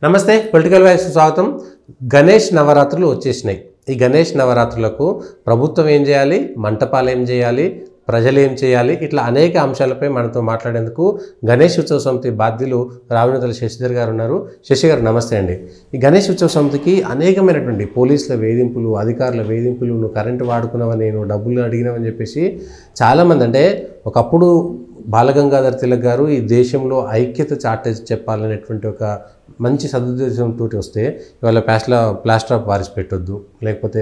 నమస్తే political voice స్వాగతం. గణేష్ నవరాత్రులు వచ్చేసినాయి. ఈ గణేష్ నవరాత్రులకు ప్రభుత్వం ఏం చేయాలి, మంటపాలు ఏం చేయాలి, ప్రజలు ఏం చేయాలి, ఇట్లా అనేక అంశాలపై మనతో మాట్లాడేందుకు గణేష్ ఉత్సవ సమితి బాధ్యులు రావినతల శశిధర్ గారు ఉన్నారు. శశి గారు నమస్తే అండి. ఈ గణేష్ ఉత్సవ సమితికి అనేకమైనటువంటి పోలీసుల వేధింపులు, అధికారుల వేధింపులు, నువ్వు కరెంటు వాడుకున్నావని, నువ్వు డబ్బులు అడిగినావని చెప్పేసి చాలామంది, అంటే ఒకప్పుడు బాలగంగాధర్ తిలక్ గారు ఈ దేశంలో ఐక్యత చాటే చెప్పాలనేటువంటి ఒక మంచి సదుద్దేశంతో వస్తే ఇవాళ ప్లాస్టర్ ఆఫ్ పారిస్ పెట్టొద్దు, లేకపోతే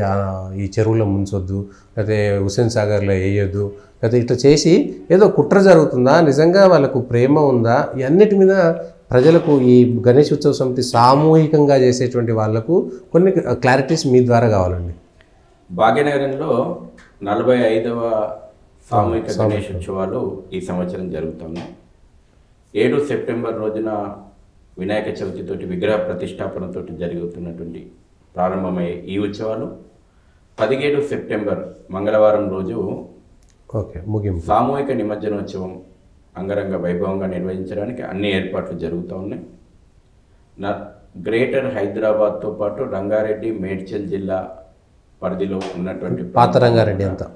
ఈ చెరువులో ముంచొద్దు, లేకపోతే హుస్సేన్ సాగర్లో వేయొద్దు, లేకపోతే ఇట్లా చేసి ఏదో కుట్ర జరుగుతుందా, నిజంగా వాళ్ళకు ప్రేమ ఉందా, ఇవన్నిటి మీద ప్రజలకు ఈ గణేష్ ఉత్సవ సమితి సామూహికంగా చేసేటువంటి వాళ్లకు కొన్ని క్లారిటీస్ మీ ద్వారా కావాలండి. భాగ్యనగరంలో 45వ సామూహిక గణేష్ ఉత్సవాలు ఈ సంవత్సరం జరుగుతున్నాయి. 7 సెప్టెంబర్ రోజున వినాయక చవితితోటి విగ్రహ ప్రతిష్టాపనతో జరుగుతున్నటువంటి ప్రారంభమయ్యే ఈ ఉత్సవాలు 17 సెప్టెంబర్ మంగళవారం రోజు ముగింపు సామూహిక నిమజ్జనోత్సవం అంగరంగ వైభవంగా నిర్వహించడానికి అన్ని ఏర్పాట్లు జరుగుతూ ఉన్నాయి. గ్రేటర్ హైదరాబాద్తో పాటు రంగారెడ్డి, మేడ్చల్ జిల్లా పరిధిలో ఉన్నటువంటి పాత రంగారెడ్డి అంతా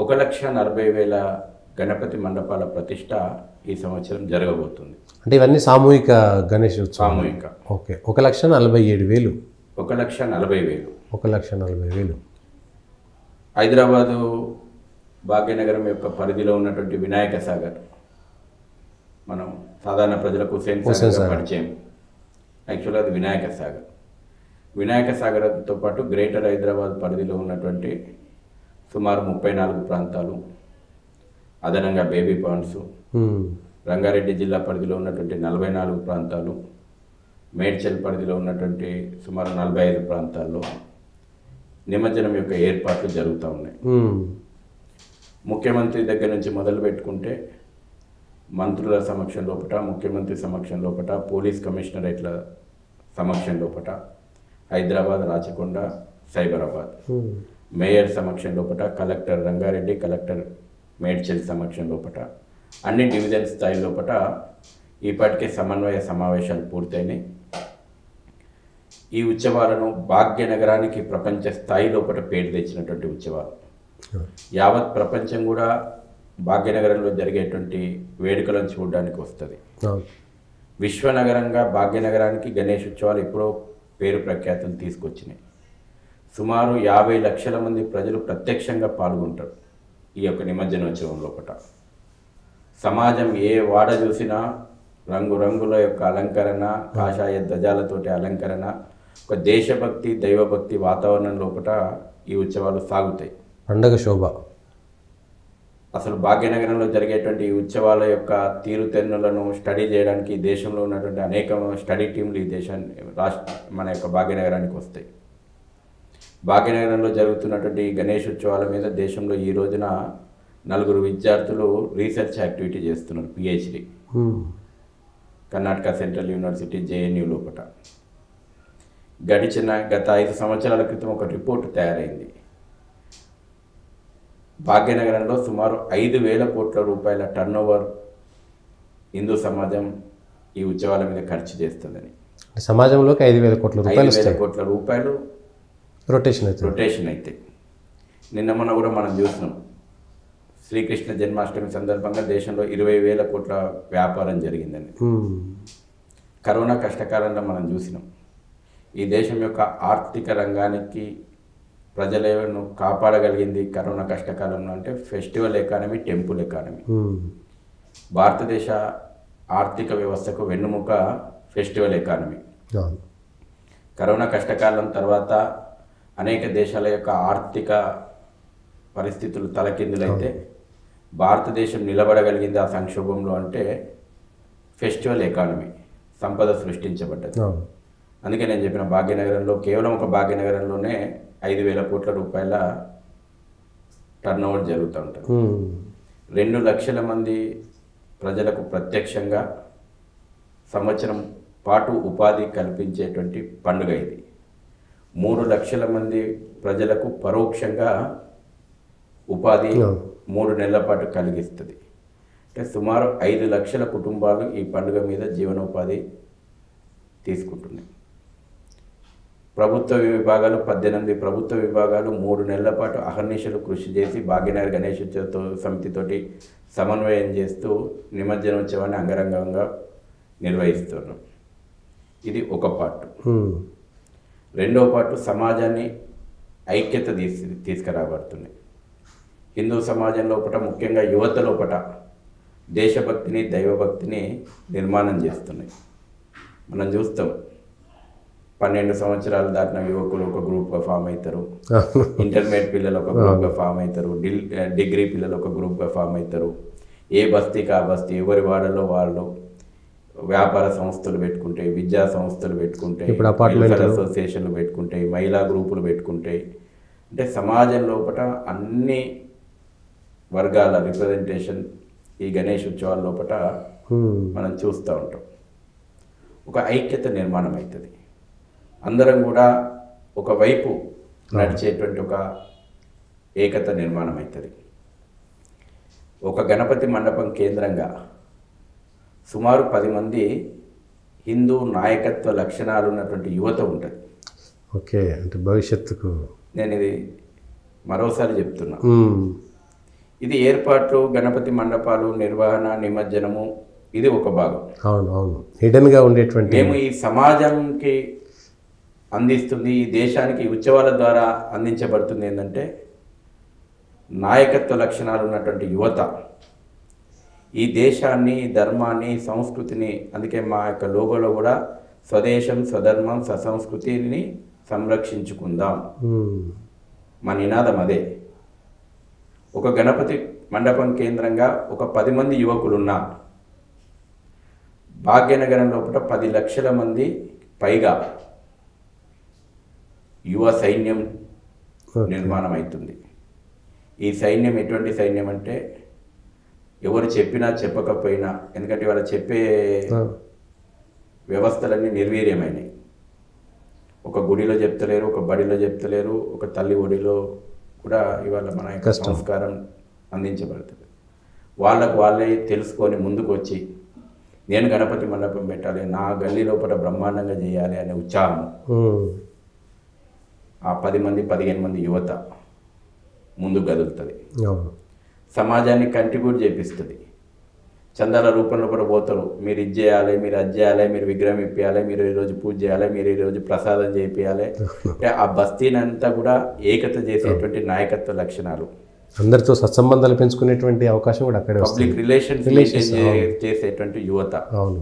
1,40,000 గణపతి మండపాల ప్రతిష్ట ఈ సంవత్సరం జరగబోతుంది. అంటే ఇవన్నీ సామూహిక గణేష్ ఉత్సవం. సామూహిక. ఓకే. 1,47,000. 1,40,000. 1,40,000. హైదరాబాదు భాగ్యనగరం యొక్క పరిధిలో ఉన్నటువంటి వినాయక సాగర్, మనం సాధారణ ప్రజలకు హుస్సేన్ సాగర్ పరిచయం. యాక్చువల్గా అది వినాయక సాగర్. వినాయక సాగర్తో పాటు గ్రేటర్ హైదరాబాద్ పరిధిలో ఉన్నటువంటి సుమారు 34 ప్రాంతాలు, అదనంగా బేబీ పాండ్స్, రంగారెడ్డి జిల్లా పరిధిలో ఉన్నటువంటి 44 ప్రాంతాలు, మేడ్చల్ పరిధిలో ఉన్నటువంటి సుమారు 45 ప్రాంతాల్లో నిమజ్జనం యొక్క ఏర్పాట్లు జరుగుతూ ఉన్నాయి. ముఖ్యమంత్రి దగ్గర నుంచి మొదలు పెట్టుకుంటే మంత్రుల సమక్షం లోపట, ముఖ్యమంత్రి సమక్షం లోపట, పోలీస్ కమిషనరేట్ల సమక్షం లోపట, హైదరాబాద్, రాచకొండ, సైబరాబాద్ మేయర్ సమక్షం లోపట, కలెక్టర్ రంగారెడ్డి, కలెక్టర్ మేడ్చల్ సమక్షం లోపట, అన్ని డివిజన్ స్థాయి లోపట ఇప్పటికే సమన్వయ సమావేశాలు పూర్తయినాయి. ఈ ఉత్సవాలను భాగ్యనగరానికి ప్రపంచ స్థాయి లోపల పేరు తెచ్చినటువంటి ఉత్సవాలు. యావత్ ప్రపంచం కూడా భాగ్యనగరంలో జరిగేటువంటి వేడుకలను చూడడానికి వస్తుంది. విశ్వనగరంగా భాగ్యనగరానికి గణేష్ ఉత్సవాలు ఎప్పుడో పేరు ప్రఖ్యాతులు తీసుకొచ్చినాయి. సుమారు 50 లక్షల మంది ప్రజలు ప్రత్యక్షంగా పాల్గొంటారు ఈ యొక్క నిమజ్జనోత్సవం లోపల. సమాజం ఏ వాడ చూసినా రంగురంగుల యొక్క అలంకరణ, కాషాయ ధ్వజాలతోటి అలంకరణ, ఒక దేశభక్తి, దైవభక్తి వాతావరణం లోపల ఈ ఉత్సవాలు సాగుతాయి. పండగ శోభ. అసలు భాగ్యనగరంలో జరిగేటువంటి ఈ ఉత్సవాల యొక్క తీరుతెన్నులను స్టడీ చేయడానికి దేశంలో ఉన్నటువంటి అనేక స్టడీ టీంలు ఈ మన యొక్క భాగ్యనగరానికి వస్తాయి. భాగ్యనగరంలో జరుగుతున్నటువంటి గణేష్ ఉత్సవాల మీద దేశంలో ఈ రోజున 4 విద్యార్థులు రీసెర్చ్ యాక్టివిటీ చేస్తున్నారు, PhD. Karnataka central university JNU లోపల గత 5 సంవత్సరాల క్రితం ఒక రిపోర్ట్ తయారైంది. భాగ్యనగరంలో సుమారు 5,000 కోట్ల రూపాయల టర్నోవర్ హిందూ సమాజం ఈ ఉత్సవాల మీద ఖర్చు చేస్తుందని. సమాజంలోకి 5,000 కోట్ల రూపాయలు రొటేషన్ అయితే నిన్న మొన్న కూడా మనం చూసినాం. శ్రీకృష్ణ జన్మాష్టమి సందర్భంగా దేశంలో 20,000 కోట్ల వ్యాపారం జరిగిందని. కరోనా కష్టకాలంలో మనం చూసినాం. ఈ దేశం యొక్క ఆర్థిక రంగానికి ప్రజలను కాపాడగలిగింది కరోనా కష్టకాలంలో అంటే ఫెస్టివల్ ఎకానమీ, టెంపుల్ ఎకానమీ. భారతదేశ ఆర్థిక వ్యవస్థకు వెన్నుముక ఫెస్టివల్ ఎకానమీ. కరోనా కష్టకాలం తర్వాత అనేక దేశాల యొక్క ఆర్థిక పరిస్థితులు తలకిందులైతే భారతదేశం నిలబడగలిగింది ఆ సంక్షోభంలో అంటే ఫెస్టివల్ ఎకానమీ, సంపద సృష్టించబడ్డది. అందుకే నేను చెప్పిన భాగ్యనగరంలో కేవలం ఒక భాగ్యనగరంలోనే 5,000 కోట్ల రూపాయల టర్నోవర్ జరుగుతూ ఉంటుంది. 2 లక్షల మంది ప్రజలకు ప్రత్యక్షంగా సంవత్సరం పాటు ఉపాధి కల్పించేటువంటి పండుగ ఇది. 3 లక్షల మంది ప్రజలకు పరోక్షంగా ఉపాధి 3 నెలల పాటు కలిగిస్తుంది. అంటే సుమారు 5 లక్షల కుటుంబాలు ఈ పండుగ మీద జీవనోపాధి తీసుకుంటున్నాయి. ప్రభుత్వ విభాగాలు 18 ప్రభుత్వ విభాగాలు 3 నెలల పాటు అహర్నిశలు కృషి చేసి భాగ్యనగర్ గణేశోత్సవ సమితితోటి సమన్వయం చేస్తూ నిమజ్జనోత్సవాన్ని అంగరంగంగా నిర్వహిస్తున్నాం. ఇది ఒక పార్ట్. రెండో పార్ట్ సమాజాన్ని ఐక్యత తీసుకురాబడుతున్నాయి. హిందూ సమాజం లోపల ముఖ్యంగా యువత లోపల దేశభక్తిని దైవభక్తిని నిర్మాణం చేస్తున్నాయి. మనం చూస్తాం 12 సంవత్సరాలు దాటిన యువకులు ఒక గ్రూప్గా ఫామ్ అవుతారు, ఇంటర్మీడియట్ పిల్లలు ఒక గ్రూప్గా ఫామ్ అవుతారు, డిగ్రీ పిల్లలు ఒక గ్రూప్గా ఫామ్ అవుతారు. ఏ బస్తీకి ఆ బస్తీ, ఎవరి వాడలో వాళ్ళు వ్యాపార సంస్థలు పెట్టుకుంటాయి, విద్యా సంస్థలు పెట్టుకుంటాయి, అసోసియేషన్లు పెట్టుకుంటాయి, మహిళా గ్రూపులు పెట్టుకుంటాయి. అంటే సమాజం లోపల అన్ని వర్గాల రిప్రజెంటేషన్ ఈ గణేష్ ఉత్సవాల లోపల మనం చూస్తూ ఉంటాం. ఒక ఐక్యత నిర్మాణం అవుతుంది. అందరం కూడా ఒకవైపు నడిచేటువంటి ఒక ఏకత నిర్మాణం అవుతుంది. ఒక గణపతి మండపం కేంద్రంగా సుమారు 10 మంది హిందూ నాయకత్వ లక్షణాలు ఉన్నటువంటి యువత ఉంటుంది. ఓకే, అంటే భవిష్యత్తుకు నేను ఇది మరోసారి చెప్తున్నా. ఇది ఏర్పాట్లు, గణపతి మండపాలు, నిర్వహణ, నిమజ్జనము, ఇది ఒక భాగం. అవును అవును, హిడెన్గా ఉండేటువంటి మేము ఈ సమాజంకి అందిస్తుంది, ఈ దేశానికి ఉత్సవాల ద్వారా అందించబడుతుంది ఏంటంటే నాయకత్వ లక్షణాలు ఉన్నటువంటి యువత ఈ దేశాన్ని, ధర్మాన్ని, సంస్కృతిని, అందుకే మా యొక్క లోగోలో కూడా స్వదేశం, స్వధర్మం, స్వసంస్కృతిని సంరక్షించుకుందాం, మా నినాదం అదే. ఒక గణపతి మండపం కేంద్రంగా ఒక 10 మంది యువకులున్నా భాగ్యనగరం లోపల 10 లక్షల మంది పైగా యువ సైన్యం నిర్మాణం అవుతుంది. ఈ సైన్యం ఎటువంటి సైన్యం అంటే ఎవరు చెప్పినా చెప్పకపోయినా, ఎందుకంటే వాళ్ళ చెప్పే వ్యవస్థలన్నీ నిర్వీర్యమైనవి. ఒక గుడిలో చెప్తలేరు, ఒక బడిలో చెప్తలేరు, ఒక తల్లి ఒడిలో కూడా ఇవాళ మన యొక్క సంస్కారం అందించబడుతుంది. వాళ్ళకు వాళ్ళే తెలుసుకొని ముందుకు వచ్చి నేను గణపతి మండపం పెట్టాలి, నా గల్లీ లోపల బ్రహ్మాండంగా చేయాలి అనే ఉత్సాహం ఆ 10 మంది 15 మంది యువత ముందుకు కదులుతుంది. సమాజాన్ని కంట్రిబ్యూట్ చేపిస్తుంది. చందాల రూపంలో కూడా పోతారు, మీరు ఇది చేయాలి, మీరు అది చేయాలి, మీరు విగ్రహం ఇప్పించాలి, మీరు ఈరోజు పూజ చేయాలి, మీరు ఈరోజు ప్రసాదం చేయాలి. అంటే ఆ బస్తీనంతా కూడా ఏకత చేసేటువంటి నాయకత్వ లక్షణాలు, అందరితో సత్సంబంధాలు పెంచుకునేటువంటి అవకాశం కూడా అక్కడే, పబ్లిక్ రిలేషన్స్ చేసేటువంటి యువత. అవును,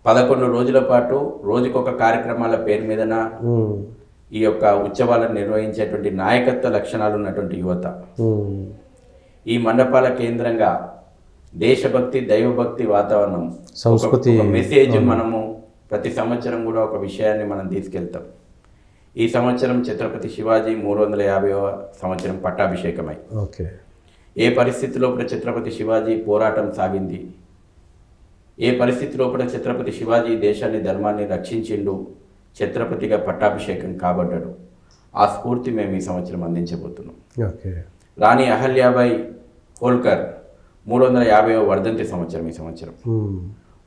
11 రోజుల పాటు రోజుకొక కార్యక్రమాల పేరు మీదన ఈ యొక్క ఉత్సవాలను నిర్వహించేటువంటి నాయకత్వ లక్షణాలు ఉన్నటువంటి యువత. ఈ మండపాల కేంద్రంగా దేశభక్తి, దైవభక్తి వాతావరణం, సంస్కృతి మెసేజ్ మనము ప్రతి సంవత్సరం కూడా ఒక విషయాన్ని మనం తీసుకెళ్తాం. ఈ సంవత్సరం ఛత్రపతి శివాజీ 350వ సంవత్సరం పట్టాభిషేకమై ఏ పరిస్థితి లోపల ఛత్రపతి శివాజీ పోరాటం సాగింది, ఏ పరిస్థితి లోపల ఛత్రపతి శివాజీ దేశాన్ని, ధర్మాన్ని రక్షించిండు, ఛత్రపతిగా పట్టాభిషేకం కాబడ్డాడు, ఆ స్ఫూర్తి మేము ఈ సంవత్సరం అందించబోతున్నాం. రాణి అహల్యాబాయి హోల్కర్ 350వ వర్ధంతి సంవత్సరం ఈ సంవత్సరం.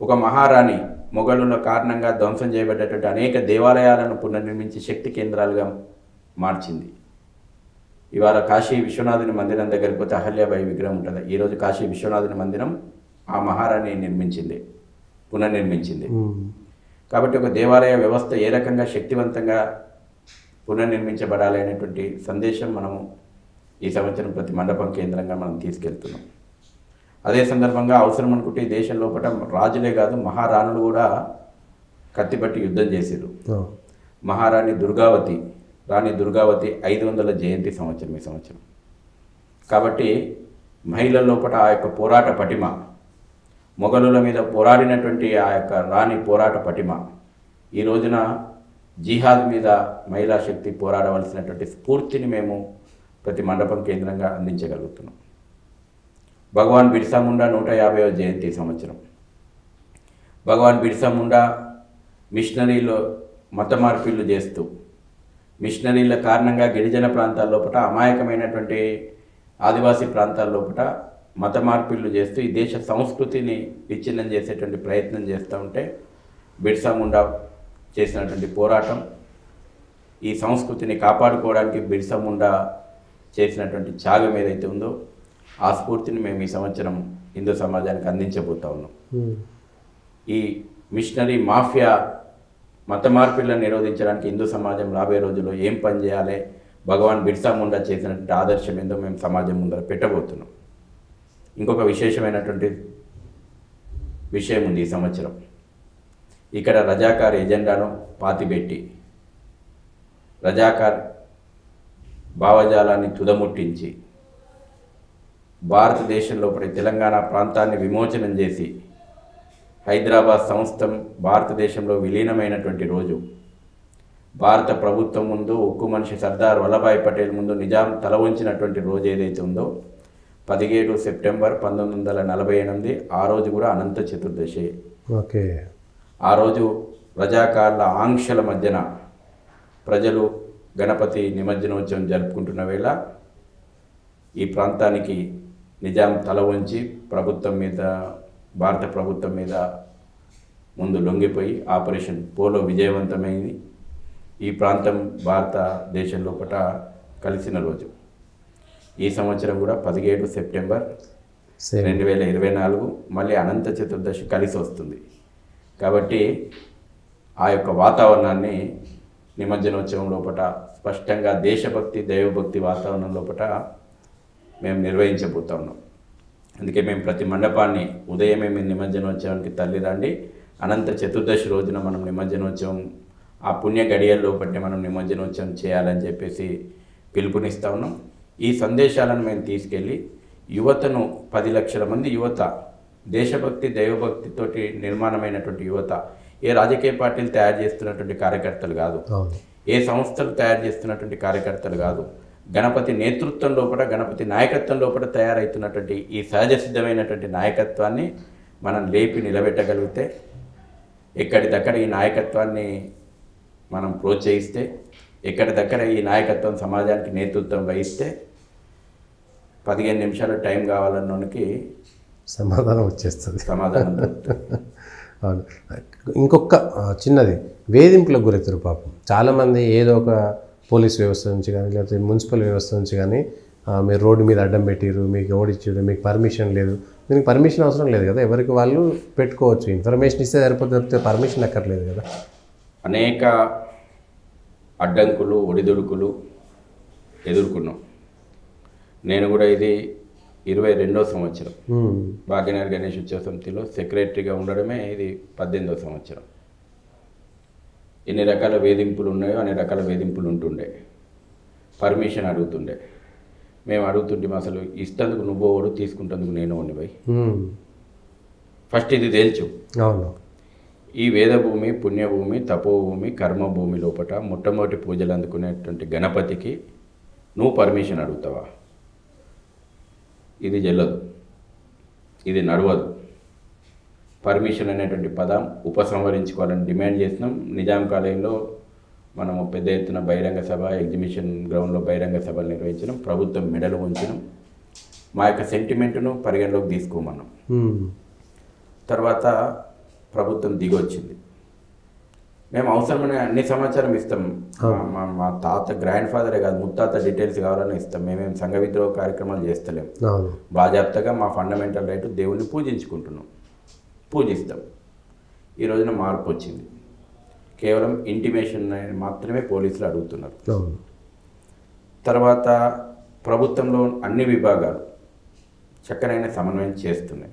ఒక మహారాణి మొఘలుల కారణంగా ధ్వంసం చేయబడ్డటువంటి అనేక దేవాలయాలను పునర్నిర్మించి శక్తి కేంద్రాలుగా మార్చింది. ఇవాళ కాశీ విశ్వనాథుని మందిరం దగ్గరికి పోతే అహల్యాబాయి విగ్రహం ఉంటుంది. ఈరోజు కాశీ విశ్వనాథుని మందిరం ఆ మహారాణి నిర్మించింది, పునర్నిర్మించింది. కాబట్టి ఒక దేవాలయ వ్యవస్థ ఏ రకంగా శక్తివంతంగా పునర్నిర్మించబడాలి అనేటువంటి సందేశం మనము ఈ సంవత్సరం ప్రతి మండపం కేంద్రంగా మనం తీసుకెళ్తున్నాం. అదే సందర్భంగా అవసరం అనుకుంటే ఈ దేశం లోపల రాజులే కాదు, మహారాణులు కూడా కత్తిపట్టి యుద్ధం చేశారు. మహారాణి దుర్గావతి, రాణి దుర్గావతి 500వ జయంతి సంవత్సరం ఈ సంవత్సరం. కాబట్టి మహిళల లోపల ఆ యొక్క పోరాట పటిమ, మొఘలుల మీద పోరాడినటువంటి ఆ యొక్క రాణి పోరాట పటిమ, ఈ రోజున జిహాద్ మీద మహిళా శక్తి పోరాడవలసినటువంటి స్ఫూర్తిని మేము ప్రతి మండపం కేంద్రంగా అందించగలుగుతున్నాం. భగవాన్ బిర్సా ముండా 150వ జయంతి సంవత్సరం. భగవాన్ బిర్సా ముండా మిషనరీలో మత మార్పిళ్ళు చేస్తూ, మిషనరీల కారణంగా గిరిజన ప్రాంతాల లోపల, అమాయకమైనటువంటి ఆదివాసీ ప్రాంతాల లోపల మత మార్పిళ్ళు చేస్తూ ఈ దేశ సంస్కృతిని విచ్ఛిన్నం చేసేటువంటి ప్రయత్నం చేస్తూ ఉంటే బిర్సా ముండా చేసినటువంటి పోరాటం, ఈ సంస్కృతిని కాపాడుకోవడానికి బిర్సా ముండా చేసినటువంటి త్యాగం ఏదైతే ఉందో ఆ స్ఫూర్తిని మేము ఈ సంవత్సరం హిందూ సమాజానికి అందించబోతా ఉన్నాం. ఈ మిషనరీ మాఫియా మత మార్పిళ్లను నిరోధించడానికి హిందూ సమాజం రాబోయే రోజుల్లో ఏం పని చేయాలి, భగవాన్ బిర్సా ముండా చేసినటువంటి ఆదర్శం ఏందో మేము సమాజం ముందర పెట్టబోతున్నాం. ఇంకొక విశేషమైనటువంటి విషయం ఉంది. ఈ సంవత్సరం ఇక్కడ రజాకార్ ఎజెండాను పాతిపెట్టి రజాకార్ భావజాలాన్ని తుదముట్టించి భారతదేశంలో తెలంగాణ ప్రాంతాన్ని విమోచనం చేసి హైదరాబాద్ సంస్థ భారతదేశంలో విలీనమైనటువంటి రోజు, భారత ప్రభుత్వం ముందు ఉక్కు మనిషి సర్దార్ వల్లభాయ్ పటేల్ ముందు నిజాం తల వంచినటువంటి రోజు ఏదైతే ఉందో 17 సెప్టెంబర్ 1948, ఆ రోజు కూడా అనంత చతుర్దశి. ఓకే. ఆ రోజు రజాకార్ల ఆంక్షల మధ్యన ప్రజలు గణపతి నిమజ్జనోత్సవం జరుపుకుంటున్న వేళ ఈ ప్రాంతానికి నిజాం తల వంచి ప్రభుత్వం మీద, భారత ప్రభుత్వం మీద ముందు లొంగిపోయి ఆపరేషన్ పోలో విజయవంతమైంది. ఈ ప్రాంతం భారతదేశం లోపల కలిసిన రోజు. ఈ సంవత్సరం కూడా 17 సెప్టెంబర్ 2024 మళ్ళీ అనంత చతుర్దశి కలిసి వస్తుంది. కాబట్టి ఆ యొక్క వాతావరణాన్ని నిమజ్జనోత్సవం లోపల స్పష్టంగా దేశభక్తి, దైవభక్తి వాతావరణం లోపల మేము నిర్వహించబోతా ఉన్నాం. అందుకే మేము ప్రతి మండపాన్ని ఉదయమే మేము నిమజ్జనోత్సవానికి తల్లి రండి, అనంత చతుర్దశి రోజున మనం నిమజ్జనోత్సవం ఆ పుణ్య గడియల లోపల మనం నిమజ్జనోత్సవం చేయాలని చెప్పేసి పిలుపునిస్తా ఉన్నాం. ఈ సందేశాలను మేము తీసుకెళ్ళి యువతను 10 లక్షల మంది యువత, దేశభక్తి దైవభక్తితోటి నిర్మాణమైనటువంటి యువత, ఏ రాజకీయ పార్టీలు తయారు చేస్తున్నటువంటి కార్యకర్తలు కాదు, ఏ సంస్థలు తయారు చేస్తున్నటువంటి కార్యకర్తలు కాదు, గణపతి నేతృత్వం లోపల, గణపతి నాయకత్వం లోపల తయారవుతున్నటువంటి ఈ సహజ సిద్ధమైనటువంటి నాయకత్వాన్ని మనం లేపి నిలబెట్టగలిగితే, ఎక్కడిదక్కడ ఈ నాయకత్వాన్ని మనం ప్రోత్సహిస్తే, ఎక్కడిదక్కడ ఈ నాయకత్వం సమాజానికి నేతృత్వం వహిస్తే 15 నిమిషాలు టైం కావాలన్నోనికి సమాధానం వచ్చేస్తుంది. సమాధానం అవును. ఇంకొక చిన్నది, వేధింపులకు గురవుతారు పాపం చాలామంది. ఏదో ఒక పోలీస్ వ్యవస్థ నుంచి కానీ లేకపోతే మున్సిపల్ వ్యవస్థ నుంచి కానీ మీరు రోడ్డు మీద అడ్డం పెట్టిరు, మీకు ఓడిచ్చారు, మీకు పర్మిషన్ లేదు. దీనికి పర్మిషన్ అవసరం లేదు కదా, ఎవరికి వాళ్ళు పెట్టుకోవచ్చు. ఇన్ఫర్మేషన్ ఇస్తే సరిపోతే పర్మిషన్ అక్కర్లేదు కదా. అనేక అడ్డంకులు, ఒడిదుడుకులు ఎదుర్కొన్నాం. నేను కూడా ఇది 22వ సంవత్సరం భాగ్యనగర్ గణేష్ ఉత్సవ సమితిలో సెక్రటరీగా ఉండడమే ఇది 18వ సంవత్సరం. ఎన్ని రకాల వేధింపులు ఉన్నాయో అన్ని రకాల వేధింపులు ఉంటుండే. పర్మిషన్ అడుగుతుండే. మేము అడుగుతుంటే అసలు ఇస్తందుకు నువ్వోడు, తీసుకుంటందుకు నేను ఉండిపోయి ఫస్ట్ ఇది తేల్చు. అవును. ఈ వేదభూమి, పుణ్యభూమి, తపోభూమి, కర్మభూమి లోపల మొట్టమొదటి పూజలు అందుకునేటువంటి గణపతికి నువ్వు పర్మిషన్ అడుగుతావా? ఇది చెల్లదు, ఇది నడవదు. పర్మిషన్ అనేటువంటి పదం ఉపసంహరించుకోవాలని డిమాండ్ చేసినాం. నిజాం కాలేజీలో మనము పెద్ద ఎత్తున బహిరంగ సభ, ఎగ్జిబిషన్ గ్రౌండ్లో బహిరంగ సభలు నిర్వహించినాం. ప్రభుత్వం మెడలు ఉంచినాం. మా యొక్క సెంటిమెంట్ను పరిగణలోకి తీసుకోమన్నాం. తర్వాత ప్రభుత్వం దిగొచ్చింది. మేము అవసరమైన అన్ని సమాచారం ఇస్తాం. మా తాత, గ్రాండ్ ఫాదరే కాదు, ముత్తాత డీటెయిల్స్ కావాలని ఇస్తాం. మేమేం సంఘ విద్రోహ కార్యక్రమాలు చేస్తలేము. బాజాప్తగా మా ఫండమెంటల్ రైట్ దేవుణ్ణి పూజించుకుంటున్నాం, పూజిస్తాం. ఈ రోజున మార్పు వచ్చింది. కేవలం ఇంటిమేషన్ మాత్రమే పోలీసులు అడుగుతున్నారు. తర్వాత ప్రభుత్వంలో అన్ని విభాగాలు చక్కనైన సమన్వయం చేస్తున్నాయి.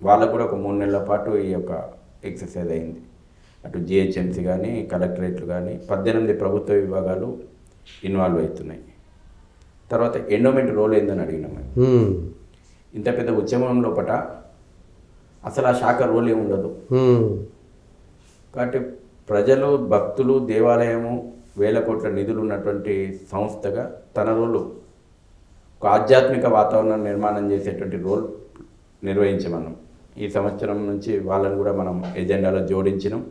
వాళ్ళకు కూడా ఒక 3 నెలల పాటు ఈ యొక్క ఎక్సర్సైజ్ అయింది. అటు జిహెచ్ఎంసీ కానీ, కలెక్టరేట్లు కానీ 18 ప్రభుత్వ విభాగాలు ఇన్వాల్వ్ అవుతున్నాయి. తర్వాత ఎండోమెంట్ రోల్ ఏందని అడిగినాం. ఇంత పెద్ద ఉద్యమం లోపల అసలు ఆ శాఖ రోల్ ఏమి ఉండదు. కాబట్టి ప్రజలు, భక్తులు, దేవాలయము, వేల కోట్ల నిధులు ఉన్నటువంటి సంస్థగా తన రోలు, ఒక ఆధ్యాత్మిక వాతావరణం నిర్మాణం చేసేటువంటి రోల్ నిర్వహించమన్నాం. ఈ సంవత్సరం నుంచి వాళ్ళని కూడా మనం ఎజెండాలో జోడించినాం.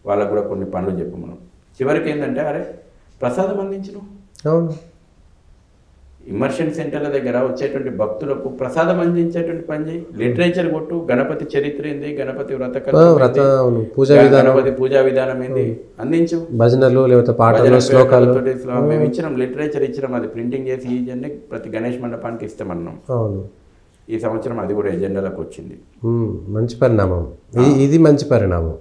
వాళ్ళకు కూడా కొన్ని పనులు చెప్పమన్నాం. చివరికి ఏంటంటే, అరే ప్రసాదం అందించను, అవును, ఇమర్షన్ సెంటర్ల దగ్గర వచ్చేటువంటి భక్తులకు ప్రసాదం అందించేటువంటి పని చేయి. లిటరేచర్ కొట్టు, గణపతి చరిత్ర ఏంది, గణపతి గణపతి పూజా విధానం ఏంది అందించు. భజనలు లేకపోతే పాటలు శ్లోకాలు మేము ఇచ్చినాం, లిటరేచర్ ఇచ్చినాం, అది ప్రింటింగ్ చేసి ఇవన్నీ ప్రతి గణేష్ మండపానికి ఇస్తామన్నాం. అవును, ఈ సంవత్సరం అది కూడా ఎజెండాలోకి వచ్చింది. మంచి పరిణామం, ఇది మంచి పరిణామం.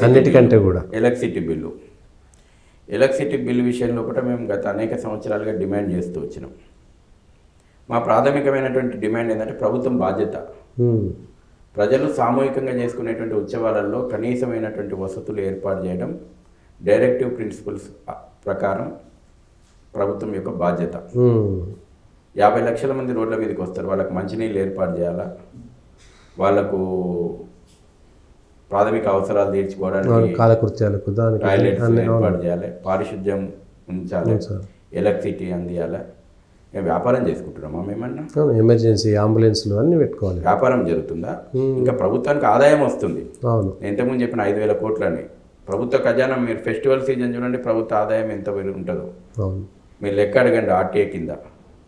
అన్నిటికంటే కూడా ఎలక్ట్రిసిటీ బిల్లు విషయంలో కూడా మేము గత అనేక సంవత్సరాలుగా డిమాండ్ చేస్తూ వచ్చినాం. మా ప్రాథమికమైనటువంటి డిమాండ్ ఏంటంటే ప్రభుత్వం బాధ్యత. ప్రజలు సామూహికంగా చేసుకునేటువంటి ఉత్సవాలలో కనీసమైనటువంటి వసతులు ఏర్పాటు చేయడం డైరెక్టివ్ ప్రిన్సిపల్స్ ప్రకారం ప్రభుత్వం యొక్క బాధ్యత. 50 లక్షల మంది రోడ్ల మీదకి వస్తారు, వాళ్ళకు మంచినీళ్ళు ఏర్పాటు చేయాలా, వాళ్ళకు ప్రాథమిక అవసరాలు తీర్చుకోవడానికి కాలకృత్యాలకు టాయిలెట్స్ ఏర్పాటు చేయాలి, పారిశుద్ధ్యం ఉంచాలి, ఎలక్ట్రిసిటీ అందియాలి. వ్యాపారం చేసుకుంటున్నామా మేమన్నా? ఎమర్జెన్సీ అంబులెన్స్లు అన్నీ పెట్టుకోవాలి. వ్యాపారం జరుగుతుందా? ఇంకా ప్రభుత్వానికి ఆదాయం వస్తుంది. నేను ఇంతకుముందు చెప్పిన 5,000 కోట్లని ప్రభుత్వ ఖజానా. మీరు ఫెస్టివల్ సీజన్ చూడండి, ప్రభుత్వ ఆదాయం ఎంత ఉంటుందో మీరు లెక్క అడగండి. ఆర్టీఏ కింద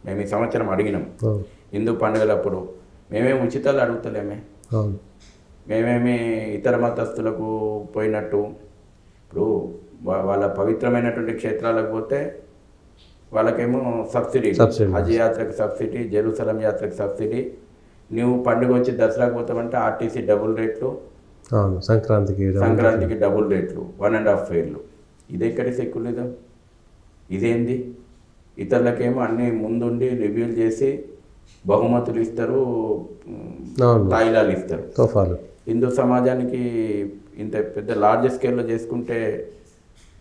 మేము ఈ సంవత్సరం అడిగినాం. హిందూ పండుగలప్పుడు మేమేమి ఉచితాలు అడుగుతలేమే, మేమేమి ఇతర మతస్థులకు పోయినట్టు. ఇప్పుడు వాళ్ళ పవిత్రమైనటువంటి క్షేత్రాలకు పోతే వాళ్ళకేమో సబ్సిడీ, హజ్ యాత్రకు సబ్సిడీ, జెరూసలం యాత్రకు సబ్సిడీ. నువ్వు పండుగ వచ్చి దసరాకు పోతామంటే ఆర్టీసీ డబుల్ రేట్లు, సంక్రాంతికి డబుల్ రేట్లు, 1.5 ఫేర్లు. ఇది ఎక్కడి సెక్యులరిజం? ఇదేంది? ఇతరులకేమో అన్నీ ముందుండి రివ్యూలు చేసి బహుమతులు ఇస్తారు, తాయిలాలు ఇస్తారు. హిందూ సమాజానికి ఇంత పెద్ద లార్జ్ స్కేల్లో చేసుకుంటే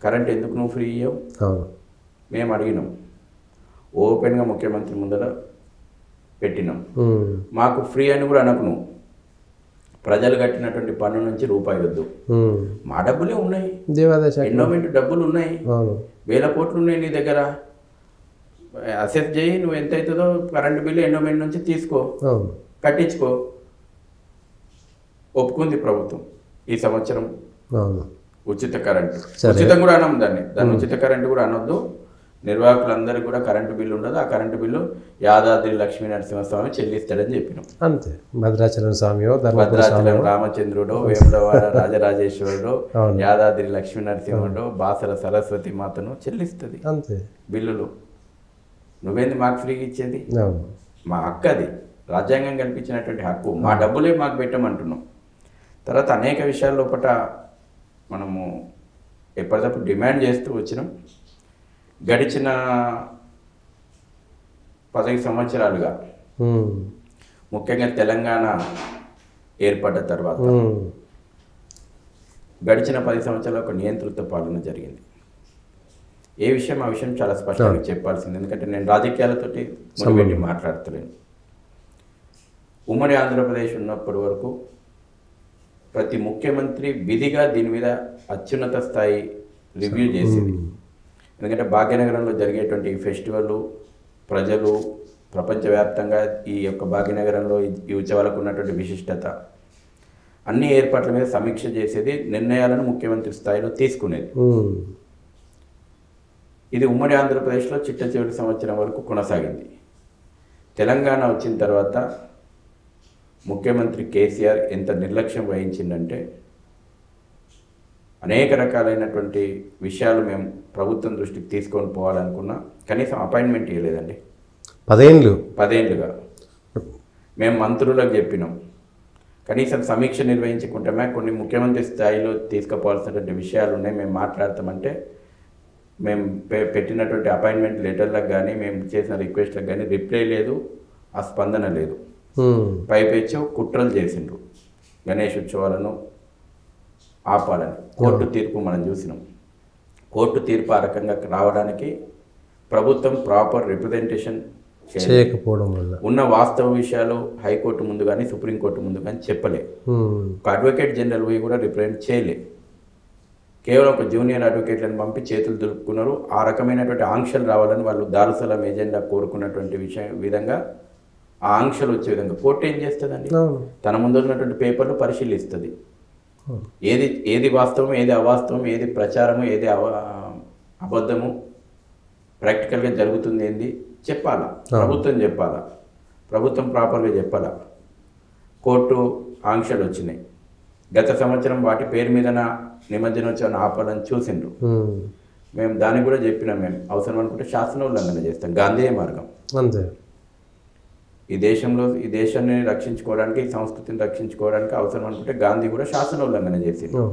కరెంట్ ఎందుకు నువ్వు ఫ్రీ ఇవ్వవు? మేము అడిగినాం, ఓపెన్గా ముఖ్యమంత్రి ముందర పెట్టినాం. మాకు ఫ్రీ అని కూడా అనకు, నువ్వు ప్రజలు కట్టినటువంటి పన్ను నుంచి రూపాయి వద్దు, మా డబ్బులే ఉన్నాయి, ఎండోమెంట్ డబ్బులు ఉన్నాయి, 1000 కోట్లు ఉన్నాయి నీ దగ్గర, అసెస్ చేయి, నువ్వు ఎంత అవుతుందో కరెంటు బిల్లు ఎండోమెంట్ నుంచి తీసుకో, కట్టించుకో. ఒప్పుకుంది ప్రభుత్వం. ఈ సంవత్సరం ఉచిత కరెంటు, ఉచితం కూడా అనం దాన్ని ఉచిత కరెంటు కూడా అనొద్దు. నిర్వాహకులందరికీ కూడా కరెంటు బిల్లు ఉండదు. ఆ కరెంటు బిల్లు యాదాద్రి లక్ష్మీ నరసింహస్వామి చెల్లిస్తాడని చెప్పినాం. అంతే. భద్రాచలం స్వామియో, భద్రాచలం రామచంద్రుడో, వేములవాడ రాజరాజేశ్వరుడో, యాదాద్రి లక్ష్మీ నరసింహుడో, బాసర సరస్వతి మాతను చెల్లిస్తుంది అంతే బిల్లులు. నువ్వేంది మాకు ఫ్రీగా ఇచ్చేది? మా హక్కు అది, రాజ్యాంగం కల్పించినటువంటి హక్కు. మా డబ్బులే మాకు పెట్టమంటున్నాం. తర్వాత అనేక విషయాల లోపల మనము ఎప్పటికప్పుడు డిమాండ్ చేస్తూ వచ్చినాం. గడిచిన 15 సంవత్సరాలుగా, ముఖ్యంగా తెలంగాణ ఏర్పడ్డ తర్వాత గడిచిన 10 సంవత్సరాలు ఒక నియంతృత్వ పాలన జరిగింది. ఏ విషయం ఆ విషయం చాలా స్పష్టంగా చెప్పాల్సింది, ఎందుకంటే నేను రాజకీయాలతోటి ముడిపెట్టి మాట్లాడతలేను. ఉమ్మడి ఆంధ్రప్రదేశ్ ఉన్నప్పటి వరకు ప్రతి ముఖ్యమంత్రి విధిగా దీని మీద అత్యున్నత స్థాయి రివ్యూ చేసింది. ఎందుకంటే భాగ్యనగరంలో జరిగేటువంటి ఈ ఫెస్టివల్ ప్రజలు ప్రపంచవ్యాప్తంగా ఈ యొక్క భాగ్యనగరంలో ఈ ఉత్సవాలకు ఉన్నటువంటి విశిష్టత, అన్ని ఏర్పాట్ల మీద సమీక్ష చేసేది, నిర్ణయాలను ముఖ్యమంత్రి స్థాయిలో తీసుకునేది. ఇది ఉమ్మడి ఆంధ్రప్రదేశ్లో చిట్ట చివరి సంవత్సరం వరకు కొనసాగింది. తెలంగాణ వచ్చిన తర్వాత ముఖ్యమంత్రి కేసీఆర్ ఎంత నిర్లక్ష్యం వహించిందంటే, అనేక రకాలైనటువంటి విషయాలు మేము ప్రభుత్వం దృష్టికి తీసుకొని పోవాలనుకున్నా కనీసం అపాయింట్మెంట్ ఇవ్వలేదండి. 10 ఏళ్ళుగా మేము మంత్రులకు చెప్పినాం, కనీసం సమీక్ష నిర్వహించుకుంటామే, కొన్ని ముఖ్యమంత్రి స్థాయిలో తీసుకుపోవాల్సినటువంటి విషయాలు ఉన్నాయి, మేము మాట్లాడతామంటే మేము పెట్టినటువంటి అపాయింట్మెంట్ లెటర్లకు కానీ మేము చేసిన రిక్వెస్ట్లకు కానీ రిప్లై లేదు, ఆ స్పందన లేదు. పైపెచ్చు కుట్రలు చేసిండ్రు గణేష్ ఉత్సవాలను ఆపాలని. కోర్టు తీర్పు మనం చూసినాం. కోర్టు తీర్పు ఆ రకంగా రావడానికి ప్రభుత్వం ప్రాపర్ రిప్రజెంటేషన్ చేయకపోవడం వల్ల ఉన్న వాస్తవ విషయాలు హైకోర్టు ముందు కానీ సుప్రీంకోర్టు ముందు కానీ చెప్పలే. ఒక అడ్వకేట్ జనరల్ పోయి కూడా రిప్రజెంట్ చేయలే. కేవలం ఒక జూనియర్ అడ్వకేట్లను పంపి చేతులు దులుపుకున్నారు. ఆ రకమైనటువంటి ఆంక్షలు రావాలని వాళ్ళు దారుసలాం ఏజెండా కోరుకున్నటువంటి విధంగా ఆ ఆంక్షలు వచ్చే విధంగా కోర్టు ఏం చేస్తుందండి? తన ముందు ఉన్నటువంటి పేపర్లు పరిశీలిస్తుంది. ఏది వాస్తవం, ఏది అవాస్తవం, ఏది ప్రచారము, ఏది అబద్ధము, ప్రాక్టికల్గా జరుగుతుంది ఏంది, చెప్పాలా, ప్రభుత్వం చెప్పాలా, ప్రభుత్వం ప్రాపర్గా చెప్పాలా. కోర్టు ఆంక్షలు వచ్చినాయి. గత సంవత్సరం వాటి పేరు మీద నిమజ్జనోత్సవాన్ని ఆపాలని చూసిండ్రు. మేము దానికి కూడా చెప్పినాం, మేము అవసరం అనుకుంటే శాసనోల్లంఘన చేస్తాం. గాంధీయ మార్గం అంతే. ఈ దేశాన్ని రక్షించుకోవడానికి, ఈ సంస్కృతిని రక్షించుకోవడానికి అవసరం అనుకుంటే గాంధీ కూడా శాసనోల్లంఘన చేసిండు.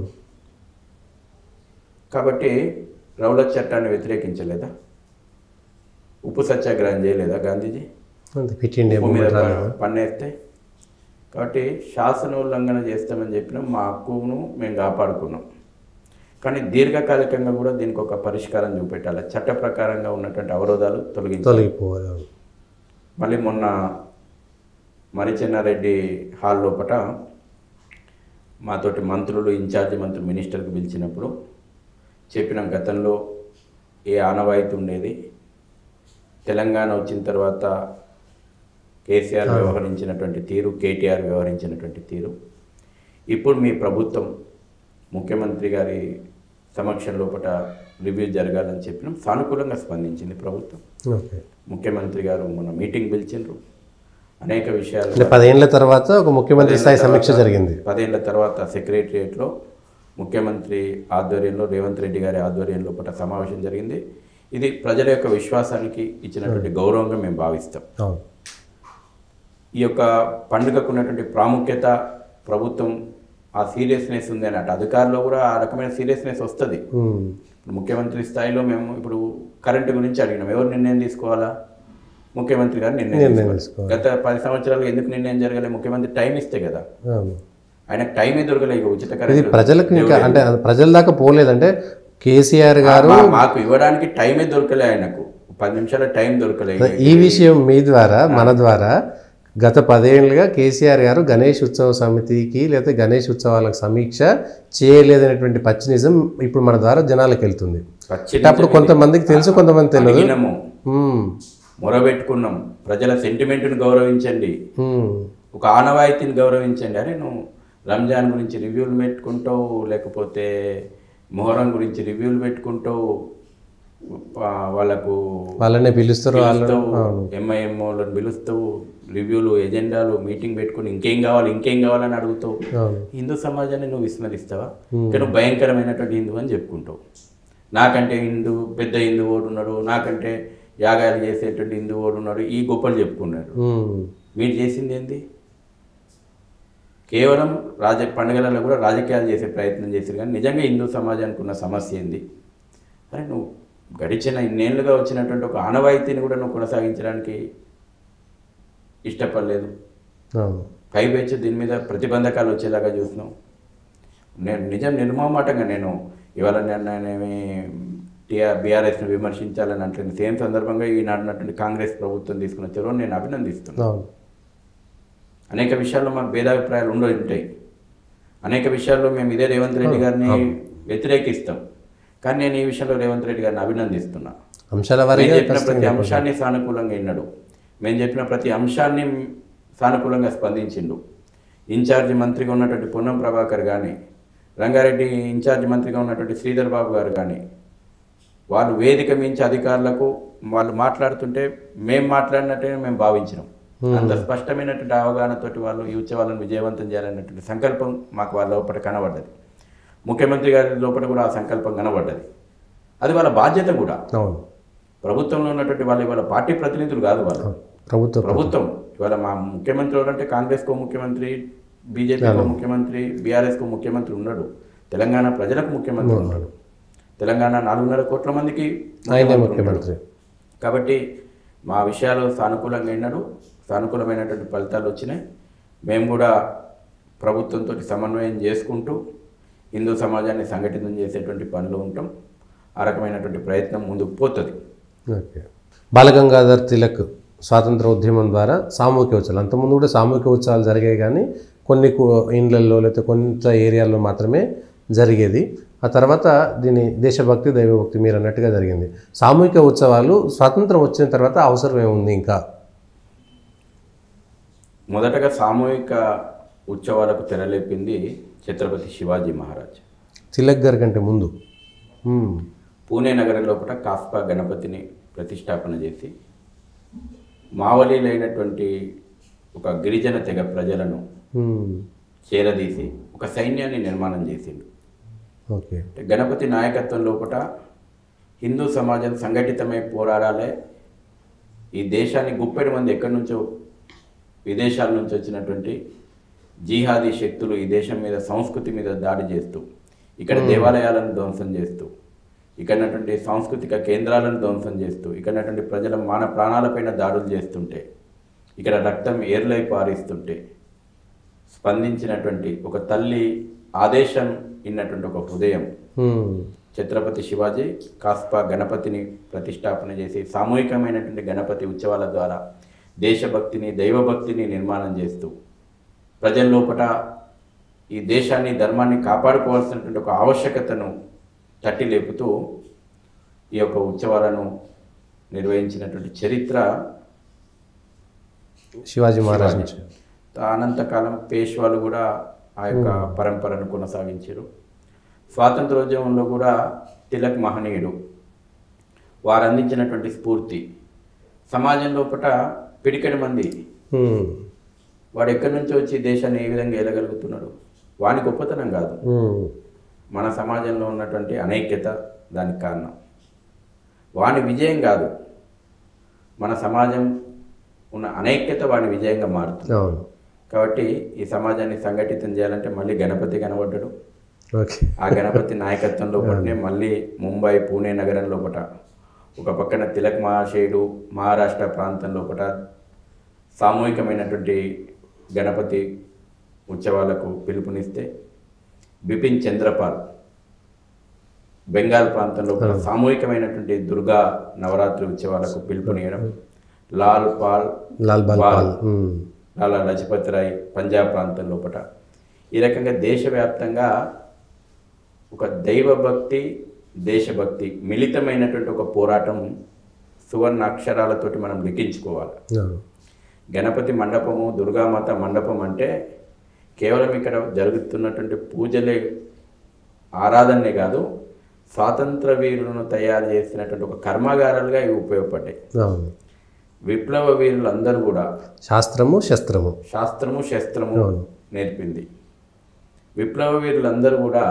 కాబట్టి రౌలత్ చట్టాన్ని వ్యతిరేకించలేదా? ఉప్పు సత్యాగ్రహం చేయలేదా గాంధీజీ? ఉప్పు మీద పన్నేస్తే. కాబట్టి శాసనోల్లంఘన చేస్తామని చెప్పినాం, మా హక్కును మేము కాపాడుకున్నాం. కానీ దీర్ఘకాలికంగా కూడా దీనికి ఒక పరిష్కారం చూపెట్టాలి. చట్ట ప్రకారంగా ఉన్నటువంటి అవరోధాలు తొలగిపోవాలి. మళ్ళీ మొన్న మరిచెన్నారెడ్డి హాల్ లోపల మాతోటి మంత్రులు, ఇన్ఛార్జి మంత్రులు మినిస్టర్కి పిలిచినప్పుడు చెప్పినాం, గతంలో ఏ ఆనవాయితీ ఉండేది, తెలంగాణ వచ్చిన తర్వాత కేసీఆర్ వ్యవహరించినటువంటి తీరు, కేటీఆర్ వ్యవహరించినటువంటి తీరు, ఇప్పుడు మీ ప్రభుత్వం ముఖ్యమంత్రి గారి సమక్షం లోపల రివ్యూ జరగాలని చెప్పినాం. సానుకూలంగా స్పందించింది ప్రభుత్వం. ముఖ్యమంత్రి గారు మొన్న మీటింగ్ పిలిచిండ్రు. అనేక విషయాలు 10 ఏళ్ల తర్వాత ఒక ముఖ్యమంత్రి స్థాయి సమీక్ష జరిగింది. 10 ఏళ్ల తర్వాత సెక్రటరియట్లో ముఖ్యమంత్రి ఆధ్వర్యంలో, రేవంత్ రెడ్డి గారి ఆధ్వర్యంలో లోపల సమావేశం జరిగింది. ఇది ప్రజల యొక్క విశ్వాసానికి ఇచ్చినటువంటి గౌరవంగా మేము భావిస్తాం. ఈ యొక్క పండుగకు ఉన్నటువంటి ప్రాముఖ్యత, ప్రభుత్వం ఆ సీరియస్నెస్ ఉంది అన్నట్టు. అధికారులు కూడా ఆ రకమైన సీరియస్నెస్ వస్తుంది. ముఖ్యమంత్రి స్థాయిలో మేము ఇప్పుడు కరెంటు గురించి అడిగినాం, ఎవరు నిర్ణయం తీసుకోవాలా? ముఖ్యమంత్రి గారు నిర్ణయం తీసుకోవాలి. గత 10 సంవత్సరాలు ఎందుకు నిర్ణయం జరగలేదు? ముఖ్యమంత్రి టైం ఇస్తే కదా. ఆయనకు టైమే దొరకలేదు. ఉచిత కరెంట్ ప్రజలకు ఇంకా అంటే ప్రజల దాకా పోలేదంటే కేసీఆర్ గారు మాకు ఇవ్వడానికి టైమే దొరకలే. ఆయనకు 10 నిమిషాల టైం దొరకలేదు. ఈ విషయం మీ ద్వారా, మన ద్వారా గత 10 ఏళ్ళుగా కేసీఆర్ గారు గణేష్ ఉత్సవ సమితికి లేదా గణేష్ ఉత్సవాలకు సమీక్ష చేయలేదనేటువంటి పచ్చి నిజం ఇప్పుడు మన ద్వారా జనాలకు వెళ్తుంది. అప్పుడు కొంతమందికి తెలుసు, కొంతమంది తెలియదు. మొరబెట్టుకున్నాం, ప్రజల సెంటిమెంట్ను గౌరవించండి, ఒక ఆనవాయితీని గౌరవించండి. అరే నువ్వు రంజాన్ గురించి రివ్యూలు పెట్టుకుంటావు, లేకపోతే మొహరం గురించి రివ్యూలు పెట్టుకుంటావు, వాళ్ళనే పిలుస్తారు, ఎంఐఎం వాళ్ళని పిలుస్తావు, రివ్యూలు, ఎజెండాలు, మీటింగ్ పెట్టుకుని ఇంకేం కావాలని అడుగుతావు. హిందూ సమాజాన్ని నువ్వు విస్మరిస్తావా? నువ్వు భయంకరమైనటువంటి హిందూ అని చెప్పుకుంటావు. నాకంటే పెద్ద హిందూ ఓడు ఉన్నాడు, నాకంటే యాగాలు చేసేటువంటి హిందూ ఓడు ఉన్నాడు, ఈ గొప్పలు చెప్పుకున్నాడు. మీరు చేసింది ఏంది? కేవలం పండుగలలో కూడా రాజకీయాలు చేసే ప్రయత్నం చేశారు. కానీ నిజంగా హిందూ సమాజానికి ఉన్న సమస్య ఏంది? అరే నువ్వు గడిచిన ఇన్నేళ్లుగా వచ్చినటువంటి ఒక ఆనవాయితీని కూడా నువ్వు కొనసాగించడానికి ఇష్టపడలేదు. పైపెచ్చి దీని మీద ప్రతిబంధకాలు వచ్చేలాగా చూస్తున్నావు. నేను నిర్మమాటంగా నేను ఇవాళ నేనేమి బీఆర్ఎస్ని విమర్శించాలని అంటుంది. సేమ్ సందర్భంగా ఈనాడున్నటువంటి కాంగ్రెస్ ప్రభుత్వం తీసుకున్న చొరవను నేను అభినందిస్తున్నాను. అనేక విషయాల్లో మాకు భేదాభిప్రాయాలు ఉంటాయి. అనేక విషయాల్లో మేము ఇదే రేవంత్ రెడ్డి గారిని వ్యతిరేకిస్తాం. కానీ నేను ఈ విషయంలో రేవంత్ రెడ్డి గారిని అభినందిస్తున్నా. చెప్పిన ప్రతి అంశాన్ని సానుకూలంగా విన్నాడు. మేము చెప్పిన ప్రతి అంశాన్ని సానుకూలంగా స్పందించిండు. ఇన్ఛార్జి మంత్రిగా ఉన్నటువంటి పొన్నం ప్రభాకర్ కానీ, రంగారెడ్డి ఇన్ఛార్జి మంత్రిగా ఉన్నటువంటి శ్రీధర్ బాబు గారు కానీ, వాళ్ళు వేదిక మించి అధికారులకు వాళ్ళు మాట్లాడుతుంటే మేము మాట్లాడినట్టే మేము భావించినాం. అంత స్పష్టమైనటువంటి అవగాహనతోటి వాళ్ళు ఈ ఉత్సవాలను విజయవంతం చేయాలన్నటువంటి సంకల్పం మాకు వాళ్ళ లోపల కనబడ్డది. ముఖ్యమంత్రి గారి లోపల కూడా ఆ సంకల్పం కనబడ్డది. అది వాళ్ళ బాధ్యత కూడా. ప్రభుత్వంలో ఉన్నటువంటి వాళ్ళు ఇవాళ పార్టీ ప్రతినిధులు కాదు, వాళ్ళు ప్రభుత్వం. ఇవాళ మా ముఖ్యమంత్రి ఎవరంటే కాంగ్రెస్కో ముఖ్యమంత్రి, బీజేపీకో ముఖ్యమంత్రి, బీఆర్ఎస్కో ముఖ్యమంత్రి ఉన్నాడు, తెలంగాణ ప్రజలకు ముఖ్యమంత్రి ఉన్నాడు, తెలంగాణ 4.5 కోట్ల మందికి ముఖ్యమంత్రి. కాబట్టి మా విషయాలు సానుకూలంగా విన్నాడు, సానుకూలమైనటువంటి ఫలితాలు వచ్చినాయి. మేము కూడా ప్రభుత్వంతో సమన్వయం చేసుకుంటూ హిందూ సమాజాన్ని సంఘటితం చేసేటువంటి పనులు ఉంటాం. ఆ రకమైనటువంటి ప్రయత్నం ముందుకు పోతుంది. ఓకే. బాలగంగాధర్ తిలక్ స్వాతంత్ర ఉద్యమం ద్వారా సామూహిక ఉత్సవాలు, అంతకుముందు కూడా సామూహిక ఉత్సవాలు జరిగాయి, కానీ కొన్ని ఇండ్లల్లో లేకపోతే కొంత ఏరియాల్లో మాత్రమే జరిగేది. ఆ తర్వాత దీని దేశభక్తి, దైవభక్తి మీరు అన్నట్టుగా జరిగింది. సామూహిక ఉత్సవాలు స్వాతంత్రం వచ్చిన తర్వాత అవసరం ఏముంది? ఇంకా మొదటగా సామూహిక ఉత్సవాలకు తెరలేపింది ఛత్రపతి శివాజీ మహారాజ్. తిలక్ గారి కంటే ముందు పూణే నగరం లోపల కాస్పా గణపతిని ప్రతిష్టాపన చేసి మావలీలైనటువంటి ఒక గిరిజన తెగ ప్రజలను చేరదీసి ఒక సైన్యాన్ని నిర్మాణం చేసిండు. ఓకే. గణపతి నాయకత్వం లోపల హిందూ సమాజం సంఘటితమై పోరాడాలి. ఈ దేశాన్ని గుప్పెడు మంది ఎక్కడి నుంచో విదేశాల నుంచి వచ్చినటువంటి జిహాదీ శక్తులు ఈ దేశం మీద సంస్కృతి మీద దాడి చేస్తూ, ఇక్కడ దేవాలయాలను ధ్వంసం చేస్తూ, ఇక్కడటువంటి సాంస్కృతిక కేంద్రాలను ధ్వంసం చేస్తూ, ఇక్కడటువంటి ప్రజల ప్రాణాలపైన దాడులు చేస్తుంటే, ఇక్కడ రక్తం ఏర్లై పారిస్తుంటే స్పందించినటువంటి ఒక తల్లి ఆదేశం ఇన్నటువంటి ఒక హృదయం ఛత్రపతి శివాజీ కాస్పా గణపతిని ప్రతిష్టాపన చేసి సామూహికమైనటువంటి గణపతి ఉత్సవాల ద్వారా దేశభక్తిని దైవభక్తిని నిర్మాణం చేస్తూ ప్రజల లోపల ఈ దేశాన్ని ధర్మాన్ని కాపాడుకోవాల్సినటువంటి ఒక ఆవశ్యకతను తట్టి లేపుతూ ఈ యొక్క ఉత్సవాలను నిర్వహించినటువంటి చరిత్ర శివాజీ మహారాజ్ నుంచి. అనంతకాలం పేష్వాలు కూడా ఆ యొక్క పరంపరను కొనసాగించారు. స్వాతంత్రోద్యమంలో కూడా తిలక్ మహనీయుడు, వారు అందించినటువంటి స్ఫూర్తి సమాజం లోపల పిడికెడు మంది వాడు ఎక్కడి నుంచి వచ్చి దేశాన్ని ఏ విధంగా వెళ్ళగలుగుతున్నాడు, వాని గొప్పతనం కాదు, మన సమాజంలో ఉన్నటువంటి అనైక్యత దానికి కారణం. వాని విజయం కాదు, మన సమాజం ఉన్న అనైక్యత వాని విజయంగా మారుతుంది. కాబట్టి ఈ సమాజాన్ని సంఘటితం చేయాలంటే మళ్ళీ గణపతి కనబడ్డాడు. ఆ గణపతి నాయకత్వంలో పట్టినే మళ్ళీ ముంబై పూణే నగరం లోపల ఒక పక్కన తిలక్ మహాశయుడు మహారాష్ట్ర ప్రాంతం లోపల సామూహికమైనటువంటి గణపతి ఉత్సవాలకు పిలుపునిస్తే, బిపిన్ చంద్రపాల్ బెంగాల్ ప్రాంతంలో సామూహికమైనటువంటి దుర్గా నవరాత్రి ఉత్సవాలకు పిలుపునియడం, లాలా లజపత్ రాయ్ పంజాబ్ ప్రాంతం లోపల ఈ రకంగా దేశవ్యాప్తంగా ఒక దైవభక్తి దేశభక్తి మిళితమైనటువంటి ఒక పోరాటం సువర్ణ అక్షరాలతోటి మనం లిఖించుకోవాలి. గణపతి మండపము దుర్గామాత మండపం అంటే కేవలం ఇక్కడ జరుగుతున్నటువంటి పూజలే ఆరాధనే కాదు, స్వాతంత్ర వీరులను తయారు చేసినటువంటి ఒక కర్మాగారాలుగా ఇవి ఉపయోగపడ్డాయి. విప్లవ వీరులు అందరూ కూడా శాస్త్రము శస్త్రము నేర్పింది. విప్లవ వీరులందరూ కూడా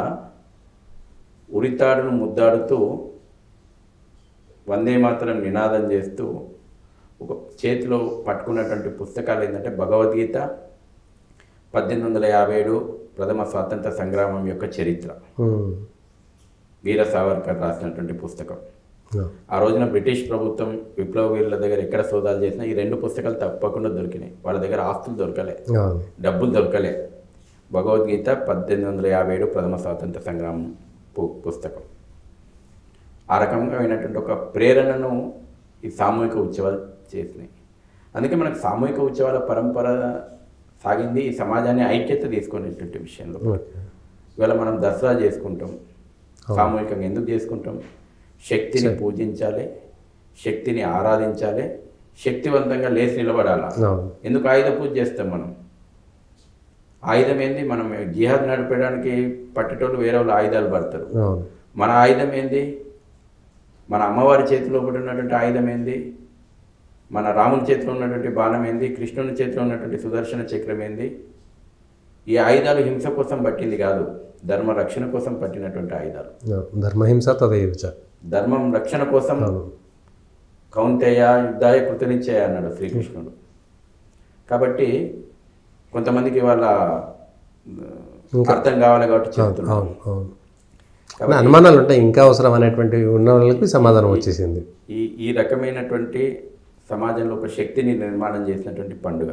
ఉరితాడును ముద్దాడుతూ వందే మాతరం నినాదం చేస్తూ ఒక చేతిలో పట్టుకున్నటువంటి పుస్తకాలు ఏంటంటే భగవద్గీత, 1857 ప్రథమ స్వాతంత్ర సంగ్రామం యొక్క చరిత్ర, వీర సావర్కర్ రాసినటువంటి పుస్తకం. ఆ రోజున బ్రిటిష్ ప్రభుత్వం విప్లవ వీరుల దగ్గర ఎక్కడ సోదాలు చేసినా ఈ రెండు పుస్తకాలు తప్పకుండా దొరికినాయి. వాళ్ళ దగ్గర ఆస్తులు దొరకలే, డబ్బులు దొరకలే. భగవద్గీత 1857 ప్రథమ స్వాతంత్ర సంగ్రామం పుస్తకం. ఆ రకంగా అయినటువంటి ఒక ప్రేరణను ఈ సామూహిక ఉత్సవాలు చేసినాయి. అందుకే మనకు సామూహిక ఉత్సవాల పరంపర సాగింది ఈ సమాజాన్ని ఐక్యత తీసుకునేటువంటి విషయంలో. ఇవాళ మనం దసరా చేసుకుంటాం, సామూహికంగా ఎందుకు చేసుకుంటాం? శక్తిని పూజించాలి, శక్తిని ఆరాధించాలి, శక్తివంతంగా లేచి నిలబడాలి. ఎందుకు ఆయుధ పూజ చేస్తాం మనం? ఆయుధం ఏంది? మనం జిహాద్ నడిపేయడానికి పట్టేటోళ్ళు వేరే వాళ్ళు ఆయుధాలు పడతారు. మన ఆయుధం ఏంది? మన అమ్మవారి చేతిలో ఉన్నటువంటి ఆయుధం ఏంది? మన రాముని చేతిలో ఉన్నటువంటి బాణం ఏంది? కృష్ణుని చేతిలో ఉన్నటువంటి సుదర్శన చక్రం ఏంది? ఈ ఆయుధాలు హింస కోసం పట్టింది కాదు, ధర్మ రక్షణ కోసం పట్టినటువంటి ఆయుధాలు. ధర్మహింస తదైవచ, ధర్మం రక్షణ కోసం కౌంతేయ యుద్ధాయ కృతనిశ్చయ అన్నాడు శ్రీకృష్ణుడు. కాబట్టి కొంతమందికి వాళ్ళ అర్థం కావాలి కాబట్టి చెప్తున్నాను. అనుమానాలు ఉంటాయి, ఇంకా అవసరం అనేటువంటి ఉన్న వాళ్ళకి సమాధానం వచ్చేసింది. ఈ రకమైనటువంటి సమాజంలో ఒక శక్తిని నిర్మాణం చేసినటువంటి పండుగ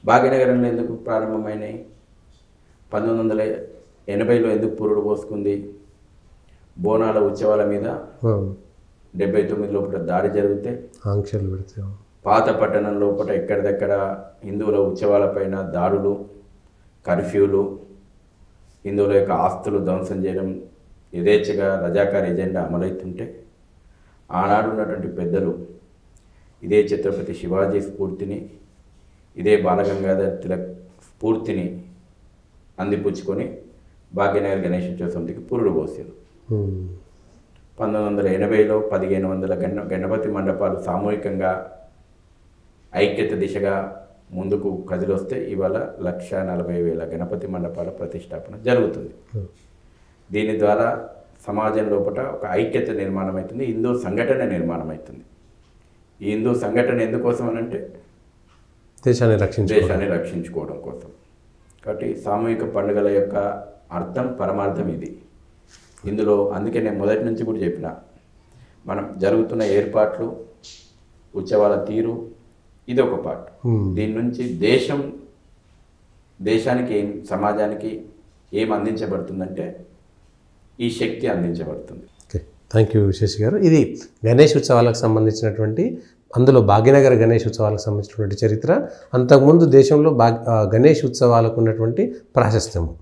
భాగ్యనగరంలో ఎందుకు ప్రారంభమైనాయి? 1980లో ఎందుకు పురుడు పోసుకుంది? బోనాల ఉత్సవాల మీద 79 లోపల దాడి జరిగితే ఆంక్షలు పెడితే, పాత పట్టణం లోపల ఎక్కడిదక్కడ హిందువుల ఉత్సవాలపైన దాడులు, కర్ఫ్యూలు, హిందువుల యొక్క ఆస్తులు ధ్వంసం చేయడం, యథేచ్ఛగా రజాకార్ ఎజెండా అమలవుతుంటే ఆనాడు ఉన్నటువంటి పెద్దలు ఇదే ఛత్రపతి శివాజీ స్ఫూర్తిని, ఇదే బాలగంగాధర్ తిలక్ స్ఫూర్తిని అందిపుచ్చుకొని భాగ్యనగర్ గణేష్ ఉత్సవంకి పురుడు పోసారు. 1980లో 1500 గణపతి మండపాలు సామూహికంగా ఐక్యత దిశగా ముందుకు కదిలొస్తే ఇవాళ 1,40,000 గణపతి మండపాల ప్రతిష్టాపన జరుగుతుంది. దీని ద్వారా సమాజం లోపల ఒక ఐక్యత నిర్మాణం అవుతుంది, హిందూ సంఘటన నిర్మాణం అవుతుంది. ఈ హిందూ సంఘటన ఎందుకోసం అనంటే దేశాన్ని రక్షించుకోవడం కోసం. కాబట్టి సామూహిక పండుగల యొక్క అర్థం పరమార్థం ఇది. ఇందులో అందుకే నేను మొదటి నుంచి కూడా చెప్పిన, మనం జరుగుతున్న ఏర్పాట్లు, ఉత్సవాల తీరు ఇది ఒక పార్ట్. దీని నుంచి దేశానికి సమాజానికి ఏం అందించబడుతుందంటే ఈ శక్తి అందించబడుతుంది. ఓకే, థ్యాంక్ యూ శశి గారు. ఇది గణేష్ ఉత్సవాలకు సంబంధించినటువంటి, అందులో భాగ్యనగర గణేష్ ఉత్సవాలకు సంబంధించినటువంటి చరిత్ర, అంతకుముందు దేశంలో గణేష్ ఉత్సవాలకు ఉన్నటువంటి ప్రాశస్త్యము.